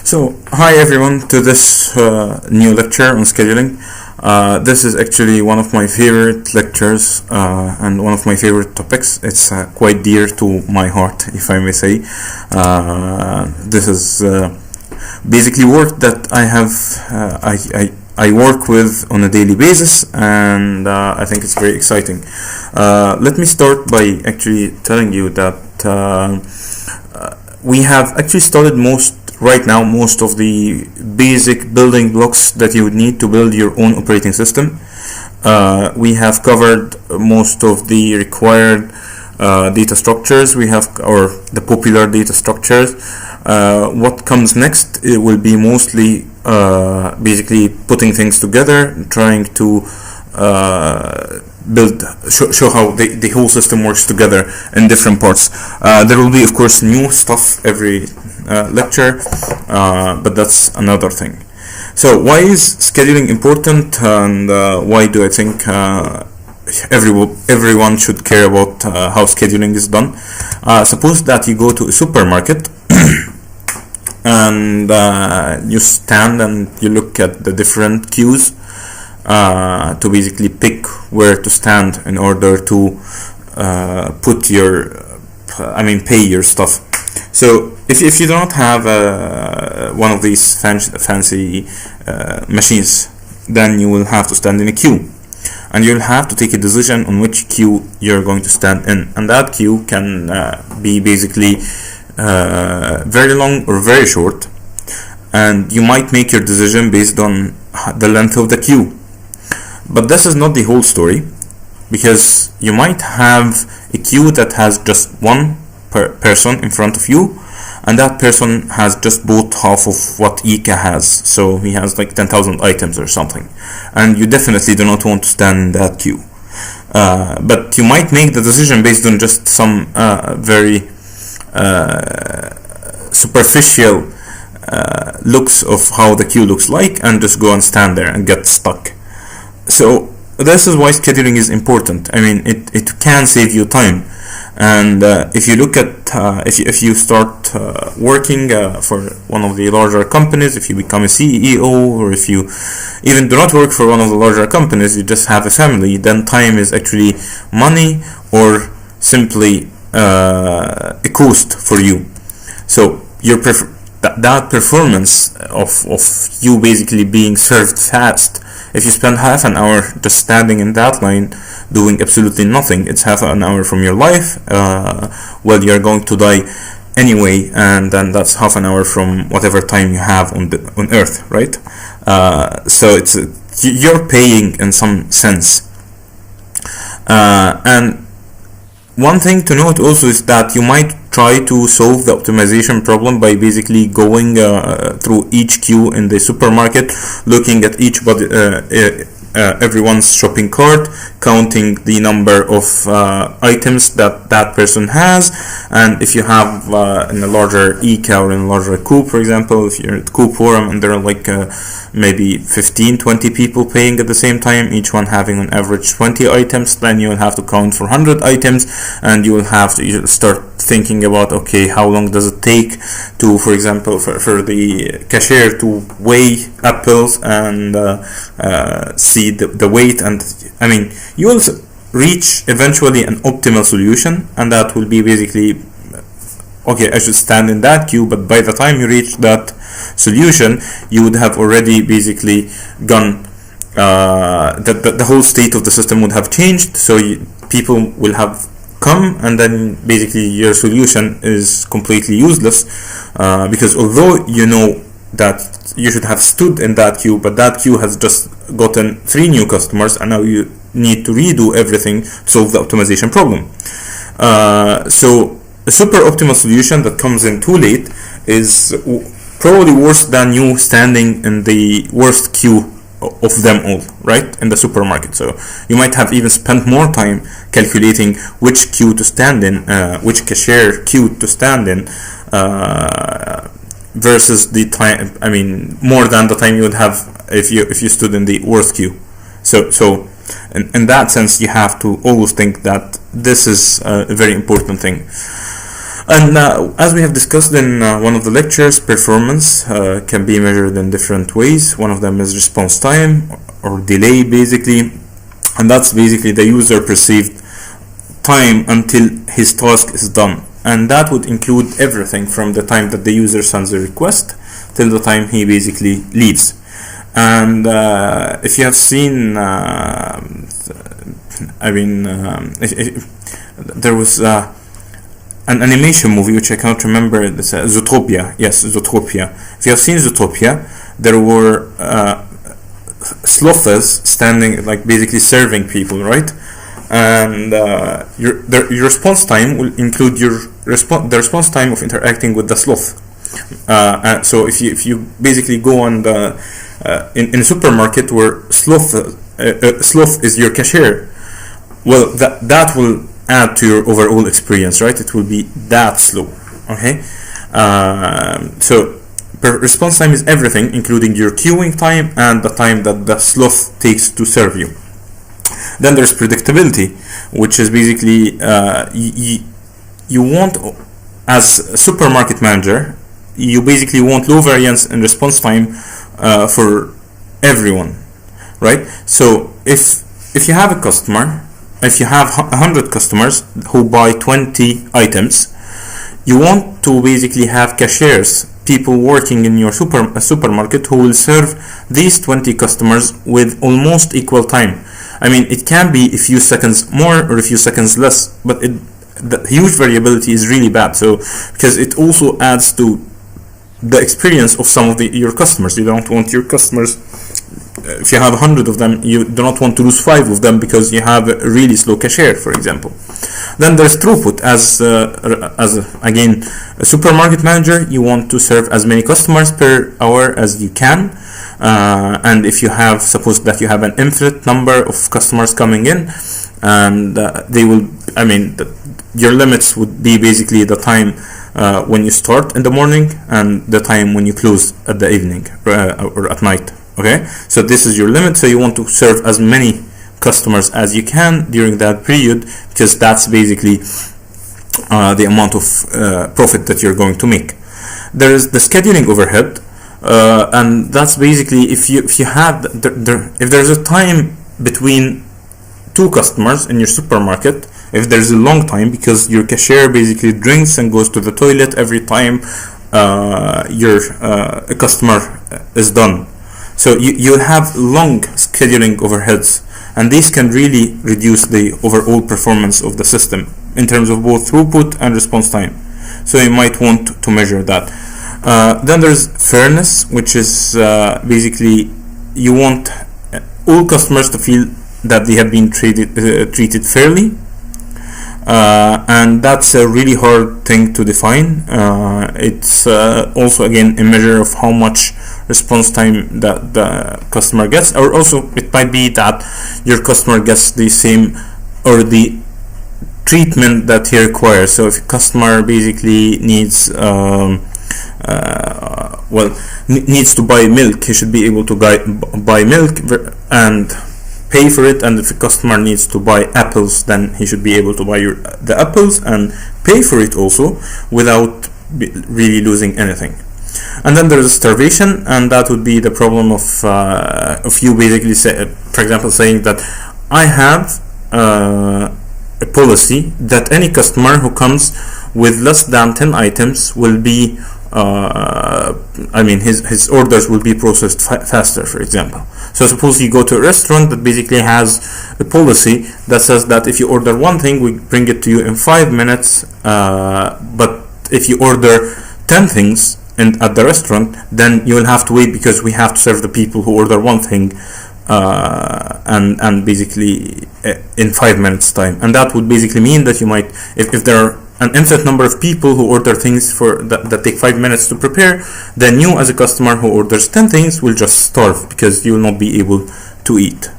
So, hi everyone to this new lecture on scheduling. This is actually one of my favorite lectures and one of my favorite topics. It's quite dear to my heart, if I may say. This is basically work that I work with on a daily basis, and I think it's very exciting. Let me start by actually telling you that we have actually started most of the basic building blocks that you would need to build your own operating system. We have covered most of the required data structures. We have, or the popular data structures. What comes next, it will be mostly basically putting things together, trying to show how the whole system works together in different parts. There will be, of course, new stuff every lecture, but that's another thing. So why is scheduling important, and why do I think everyone should care about how scheduling is done? Suppose that you go to a supermarket and you stand and you look at the different queues to basically pick where to stand in order to pay your stuff. So if you don't have one of these fancy machines, then you will have to stand in a queue, and you'll have to take a decision on which queue you're going to stand in, and that queue can be basically very long or very short, and you might make your decision based on the length of the queue. But this is not the whole story, because you might have a queue that has just one person in front of you, and that person has just bought half of what ICA has, so he has like 10,000 items or something, and you definitely do not want to stand in that queue. But you might make the decision based on just some very superficial looks of how the queue looks like, and just go and stand there and get stuck. So this is why scheduling is important. I mean, it can save you time. And if you look at if you start working for one of the larger companies, if you become a CEO, or if you even do not work for one of the larger companies, you just have a family, then time is actually money, or simply a cost for you. So that performance of you basically being served fast, if you spend half an hour just standing in that line doing absolutely nothing, it's half an hour from your life. Well, you're going to die anyway, and then that's half an hour from whatever time you have on Earth, right? So you're paying in some sense. And one thing to note also is that you might try to solve the optimization problem by basically going through each queue in the supermarket, looking at everyone's shopping cart, counting the number of items that person has. And if you have in a larger ICA or in a larger Coop, for example, if you're at Coop Forum and there are like maybe 15-20 people paying at the same time, each one having on average 20 items, then you will have to count for 100 items, and you will have to start thinking about, okay, how long does it take to, for example, for the cashier to weigh apples and see the weight. And I mean, you will reach eventually an optimal solution, and that will be basically, okay, I should stand in that queue, but by the time you reach that solution, you would have already basically gone, the whole state of the system would have changed, so people will have come, and then basically your solution is completely useless, because although you know that you should have stood in that queue, but that queue has just gotten 3 new customers, and now you need to redo everything to solve the optimization problem. So a super optimal solution that comes in too late is probably worse than you standing in the worst queue of them all, right, in the supermarket. So you might have even spent more time calculating which queue to stand in, which cashier queue to stand in, versus the time, I mean, more than the time you would have if you stood in the worst queue. So in that sense, you have to always think that this is a very important thing. And as we have discussed in one of the lectures, performance can be measured in different ways. One of them is response time or delay, basically, and that's basically the user perceived time until his task is done, and that would include everything from the time that the user sends a request till the time he basically leaves. And if you have seen, there was an animation movie which I can't remember. This Zootopia. Yes, Zootopia. If you have seen Zootopia, there were sloths standing, like basically serving people, right? And your response time will include the response time of interacting with the sloth. So if you basically go on the in a supermarket where sloth is your cashier, well, that will add to your overall experience, right? It will be that slow. Okay, so response time is everything, including your queuing time and the time that the sloth takes to serve you. Then there's predictability, which is basically you want, as a supermarket manager, you basically want low variance in response time for everyone, right? So if you have a customer, if you have 100 customers who buy 20 items, you want to basically have cashiers, people working in your supermarket, who will serve these 20 customers with almost equal time. I mean, it can be a few seconds more or a few seconds less, but the huge variability is really bad. So because it also adds to the experience of some of your customers. You don't want your customers, if you have 100 of them, you do not want to lose 5 of them because you have a really slow cashier, for example. Then there's throughput. As again, a supermarket manager, you want to serve as many customers per hour as you can. And if you have, suppose that you have an infinite number of customers coming in, and they will, I mean, your limits would be basically the time when you start in the morning and the time when you close at the evening or at night. Okay, so this is your limit. So you want to serve as many customers as you can during that period, because that's basically the amount of profit that you're going to make. There is the scheduling overhead, and that's basically if you have if there's a time between two customers in your supermarket, if there's a long time, because your cashier basically drinks and goes to the toilet every time your customer is done. So you'll have long scheduling overheads, and these can really reduce the overall performance of the system in terms of both throughput and response time. So you might want to measure that. Then there's fairness, which is basically you want all customers to feel that they have been treated fairly. And that's a really hard thing to define. It's also again a measure of how much response time that the customer gets, or also it might be that your customer gets the same or the treatment that he requires. So if a customer basically needs needs to buy milk, he should be able to buy milk and pay for it, and if a customer needs to buy apples, then he should be able to buy the apples and pay for it also without really losing anything. And then there is starvation, and that would be the problem of you basically for example, saying that I have a policy that any customer who comes with less than 10 items will be his orders will be processed faster, for example. So suppose you go to a restaurant that basically has a policy that says that if you order one thing, we bring it to you in 5 minutes, but if you order 10 things at the restaurant, then you will have to wait because we have to serve the people who order one thing and basically in 5 minutes time. And that would basically mean that you might, if there are an infinite number of people who order things that take 5 minutes to prepare, then you as a customer who orders 10 things will just starve because you will not be able to eat.